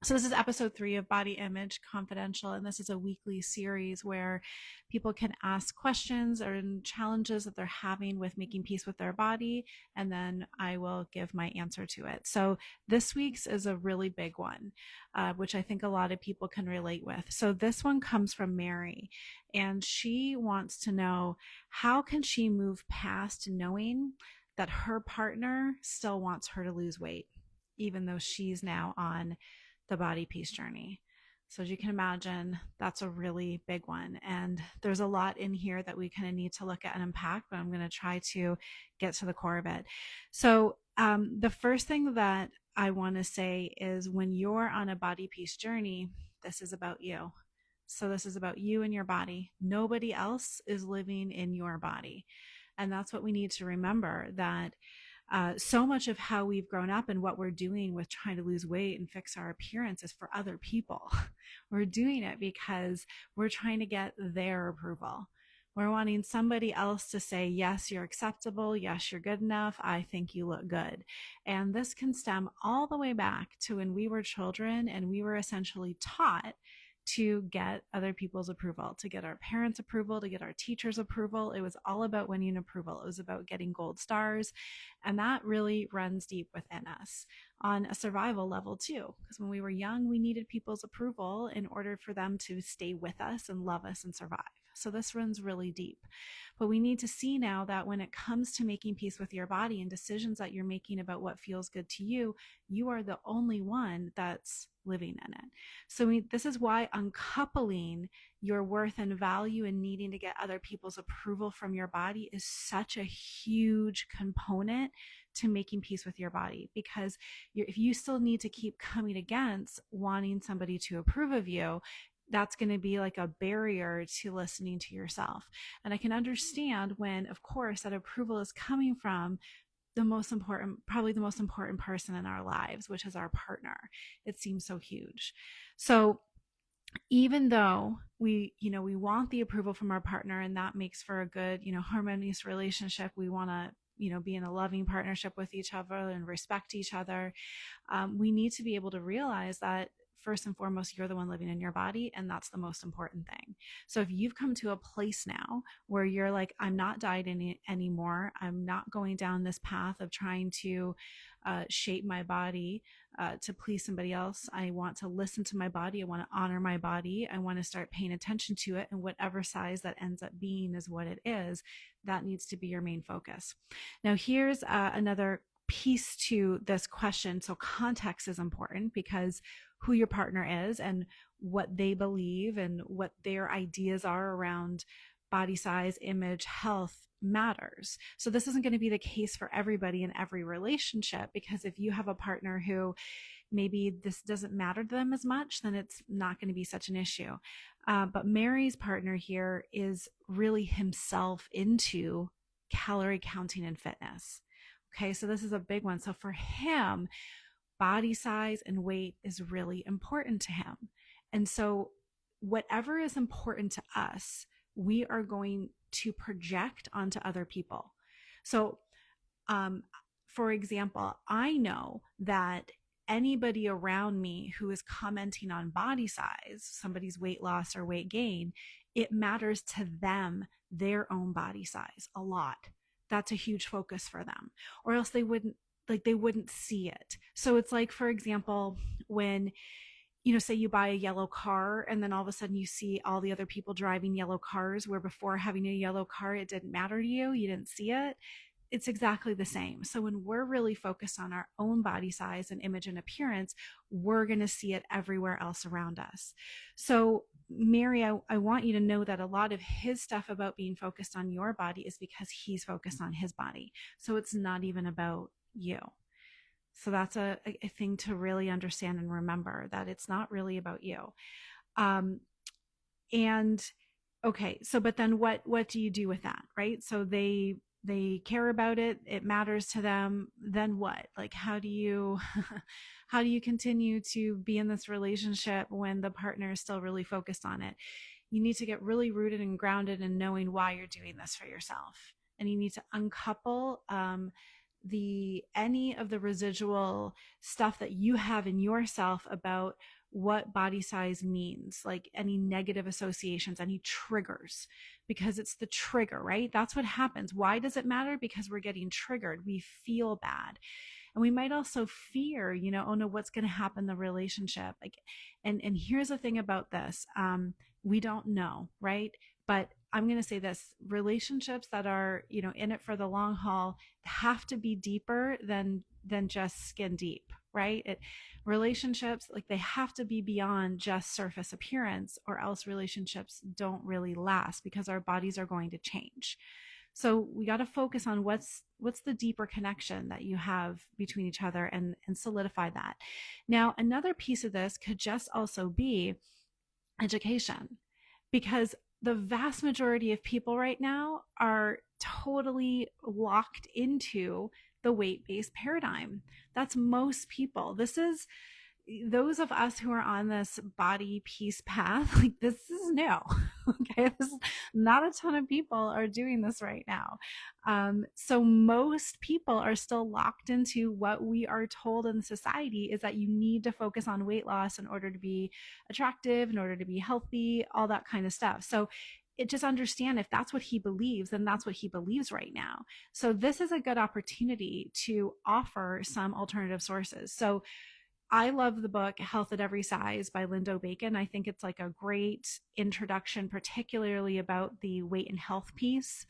So this is episode 3 of Body Image Confidential, and this is a weekly series where people can ask questions or challenges that they're having with making peace with their body, and then I will give my answer to it. So this week's is a really big one, which I think a lot of people can relate with. So this one comes from Mary, and she wants to know, how can she move past knowing that her partner still wants her to lose weight, even though she's now on the body peace journey. So as you can imagine, that's a really big one. And there's a lot in here that we kind of need to look at and unpack, but I'm going to try to get to the core of it. So the first thing that I want to say is, when you're on a body peace journey, this is about you. So this is about you and your body. Nobody else is living in your body. And that's what we need to remember, that so much of how we've grown up and what we're doing with trying to lose weight and fix our appearance is for other people. We're doing it because we're trying to get their approval. We're wanting somebody else to say, yes, you're acceptable. Yes, you're good enough. I think you look good. And this can stem all the way back to when we were children and we were essentially taught to get other people's approval, to get our parents' approval, to get our teachers' approval. It was all about winning approval. It was about getting gold stars. And that really runs deep within us on a survival level too. Because when we were young, we needed people's approval in order for them to stay with us and love us and survive. So this runs really deep. But we need to see now that when it comes to making peace with your body and decisions that you're making about what feels good to you, you are the only one that's living in it. So this is why uncoupling your worth and value and needing to get other people's approval from your body is such a huge component to making peace with your body. Because if you still need to keep coming against wanting somebody to approve of you, that's going to be like a barrier to listening to yourself. And I can understand when, of course, that approval is coming from the most important, probably the most important person in our lives, which is our partner. It seems so huge. So even though we want the approval from our partner, and that makes for a good, harmonious relationship, we want to, be in a loving partnership with each other and respect each other. We need to be able to realize that first and foremost, you're the one living in your body, and that's the most important thing. So if you've come to a place now where you're like, I'm not dieting anymore, I'm not going down this path of trying to shape my body to please somebody else. I want to listen to my body. I want to honor my body. I want to start paying attention to it, and whatever size that ends up being is what it is. That needs to be your main focus. Now, here's another piece to this question. So context is important, because who your partner is and what they believe and what their ideas are around body size, image, health matters. So this isn't going to be the case for everybody in every relationship, because if you have a partner who maybe this doesn't matter to them as much, then it's not going to be such an issue. But Mary's partner here is really himself into calorie counting and fitness. Okay, so this is a big one. So for him, body size and weight is really important to him. And so whatever is important to us, we are going to project onto other people. So, for example, I know that anybody around me who is commenting on body size, somebody's weight loss or weight gain, it matters to them, their own body size, a lot. That's a huge focus for them, or else they wouldn't see it. So it's like, for example, when, say you buy a yellow car and then all of a sudden you see all the other people driving yellow cars, where before having a yellow car, it didn't matter to you. You didn't see it. It's exactly the same. So when we're really focused on our own body size and image and appearance, we're going to see it everywhere else around us. So Mary, I want you to know that a lot of his stuff about being focused on your body is because he's focused on his body. So it's not even about you. So that's a thing to really understand and remember, that it's not really about you. And okay, so but then what do you do with that, right? So they care about it, it matters to them. Then what? Like, how do you how do you continue to be in this relationship when the partner is still really focused on it? You need to get really rooted and grounded in knowing why you're doing this for yourself, and you need to uncouple any of the residual stuff that you have in yourself about what body size means, like any negative associations, any triggers, because it's the trigger, right? That's what happens. Why does it matter? Because we're getting triggered. We feel bad. And we might also fear, oh no, what's going to happen in the relationship? Like, and here's the thing about this. We don't know, right? But I'm going to say this: relationships that are, in it for the long haul have to be deeper than just skin deep, right? Relationships, like, they have to be beyond just surface appearance, or else relationships don't really last, because our bodies are going to change. So we got to focus on what's the deeper connection that you have between each other, and solidify that. Now, another piece of this could just also be education, because the vast majority of people right now are totally locked into the weight-based paradigm. That's most people. This is those of us who are on this body peace path. Like, this is new. Okay, not a ton of people are doing this right now. So most people are still locked into what we are told in society is that you need to focus on weight loss in order to be attractive, in order to be healthy, all that kind of stuff. So just understand, if that's what he believes, then that's what he believes right now. So this is a good opportunity to offer some alternative sources. So I love the book Health at Every Size by Lindo Bacon. I think it's like a great introduction, particularly about the weight and health piece.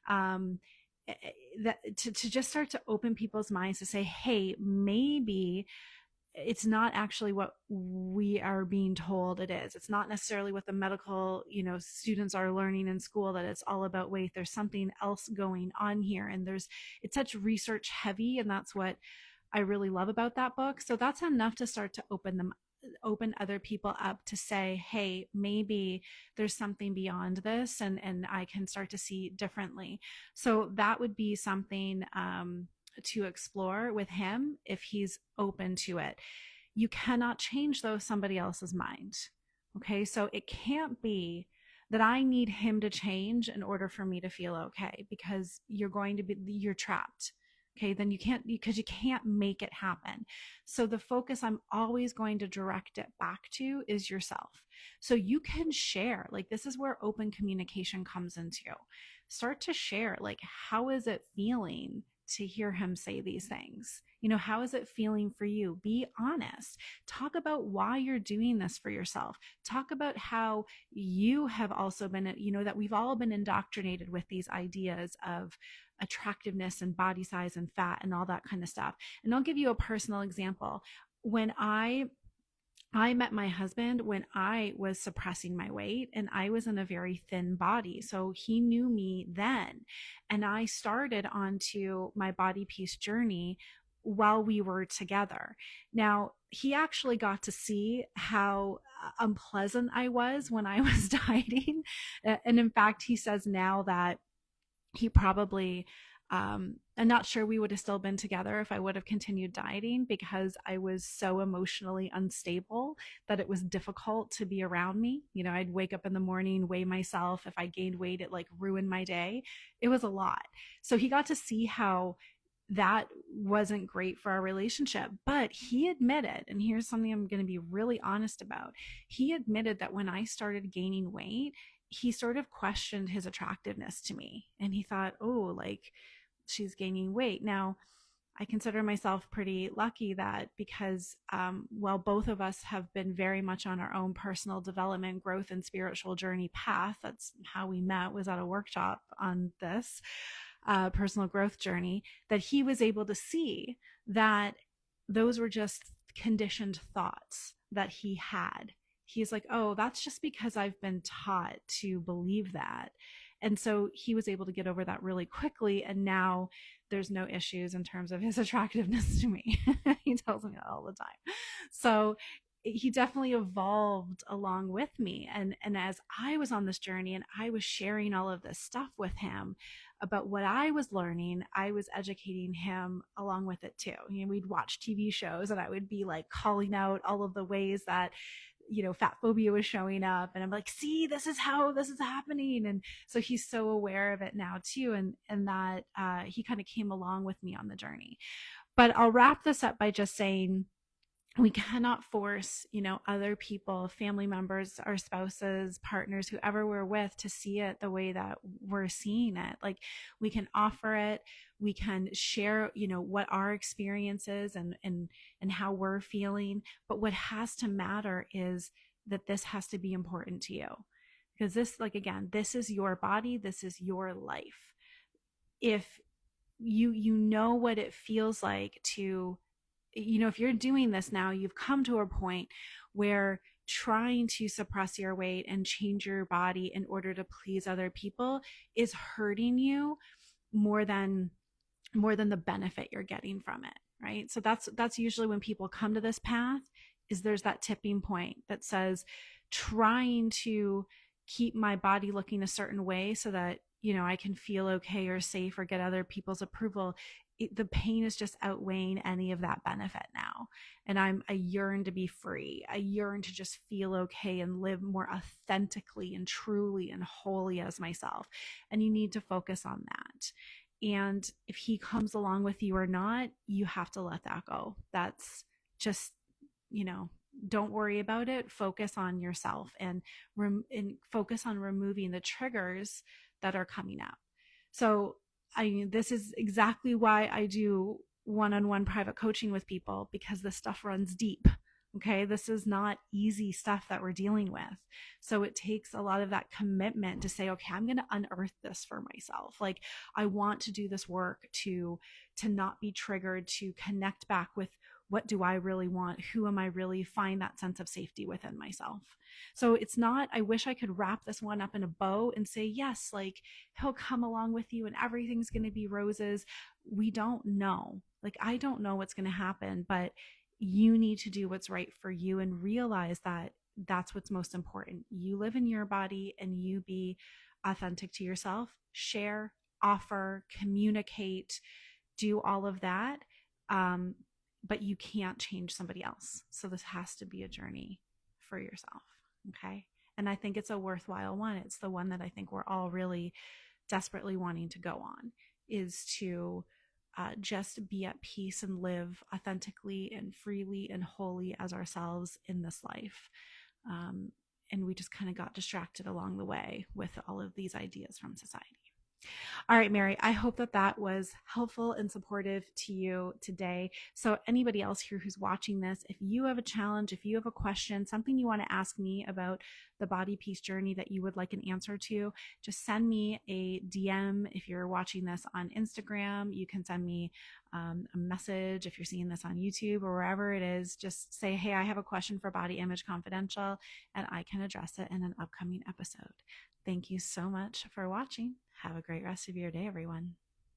That to just start to open people's minds to say, hey, maybe it's not actually what we are being told it is. It's not necessarily what the medical, students are learning in school, that it's all about weight. There's something else going on here. And it's such research heavy. And that's what I really love about that book. So that's enough to start to open other people up to say, hey, maybe there's something beyond this, and I can start to see differently. So that would be something to explore with him if he's open to it. You cannot change, though, somebody else's mind. Okay, so it can't be that I need him to change in order for me to feel okay, because you're trapped. Okay, then you can't, because you can't make it happen. So the focus I'm always going to direct it back to is yourself. So you can share, like, this is where open communication comes into. Start to share, like, how is it feeling to hear him say these things? How is it feeling for you? Be honest. Talk about why you're doing this for yourself. Talk about how you have also been, that we've all been indoctrinated with these ideas of attractiveness and body size and fat and all that kind of stuff. And I'll give you a personal example. When I met my husband when I was suppressing my weight, and I was in a very thin body. So he knew me then. And I started onto my body peace journey while we were together. Now, he actually got to see how unpleasant I was when I was dieting. And in fact, he says now that he probably, I'm not sure we would have still been together if I would have continued dieting, because I was so emotionally unstable that it was difficult to be around me. I'd wake up in the morning, weigh myself. If I gained weight, it like ruined my day. It was a lot. So he got to see how that wasn't great for our relationship. But he admitted, and here's something I'm going to be really honest about. He admitted that when I started gaining weight, he sort of questioned his attractiveness to me, and he thought, oh, like, she's gaining weight. Now, I consider myself pretty lucky that, because while both of us have been very much on our own personal development, growth, and spiritual journey path, that's how we met, was at a workshop on this personal growth journey, that he was able to see that those were just conditioned thoughts that he had. He's like, oh, that's just because I've been taught to believe that. And so he was able to get over that really quickly. And now there's no issues in terms of his attractiveness to me. He tells me that all the time. So he definitely evolved along with me. And as I was on this journey and I was sharing all of this stuff with him about what I was learning, I was educating him along with it too. We'd watch TV shows, and I would be like calling out all of the ways that fat phobia was showing up, and I'm like, see, this is how this is happening. And so he's so aware of it now too. And that he kind of came along with me on the journey. But I'll wrap this up by just saying, we cannot force, other people, family members, our spouses, partners, whoever we're with, to see it the way that we're seeing it. Like, we can offer it, we can share, what our experience is, and how we're feeling. But what has to matter is that this has to be important to you, because this, like, again, this is your body, this is your life. If you know what it feels like to, if you're doing this now, you've come to a point where trying to suppress your weight and change your body in order to please other people is hurting you more than the benefit you're getting from it, right? So that's usually when people come to this path, is there's that tipping point that says, trying to keep my body looking a certain way so that I can feel okay or safe or get other people's approval, the pain is just outweighing any of that benefit now. And I yearn to be free. I yearn to just feel okay and live more authentically and truly and wholly as myself. And you need to focus on that. And if he comes along with you or not, you have to let that go. That's just, don't worry about it. Focus on yourself, and focus on removing the triggers that are coming up. So this is exactly why I do one-on-one private coaching with people, because this stuff runs deep. Okay. This is not easy stuff that we're dealing with. So it takes a lot of that commitment to say, okay, I'm going to unearth this for myself. Like, I want to do this work to not be triggered, to connect back with, what do I really want? Who am I really? Find that sense of safety within myself. So it's not, I wish I could wrap this one up in a bow and say, yes, like, he'll come along with you and everything's going to be roses. We don't know. Like, I don't know what's going to happen, but you need to do what's right for you and realize that that's what's most important. You live in your body and you be authentic to yourself, share, offer, communicate, do all of that. But you can't change somebody else. So this has to be a journey for yourself. Okay. And I think it's a worthwhile one. It's the one that I think we're all really desperately wanting to go on, is to just be at peace and live authentically and freely and wholly as ourselves in this life. And we just kind of got distracted along the way with all of these ideas from society. All right, Mary, I hope that was helpful and supportive to you today. So anybody else here who's watching this, if you have a challenge, if you have a question, something you want to ask me about the body peace journey that you would like an answer to, just send me a DM. If you're watching this on Instagram, you can send me a message. If you're seeing this on YouTube or wherever it is, just say, hey, I have a question for Body Image Confidential, and I can address it in an upcoming episode. Thank you so much for watching. Have a great rest of your day, everyone.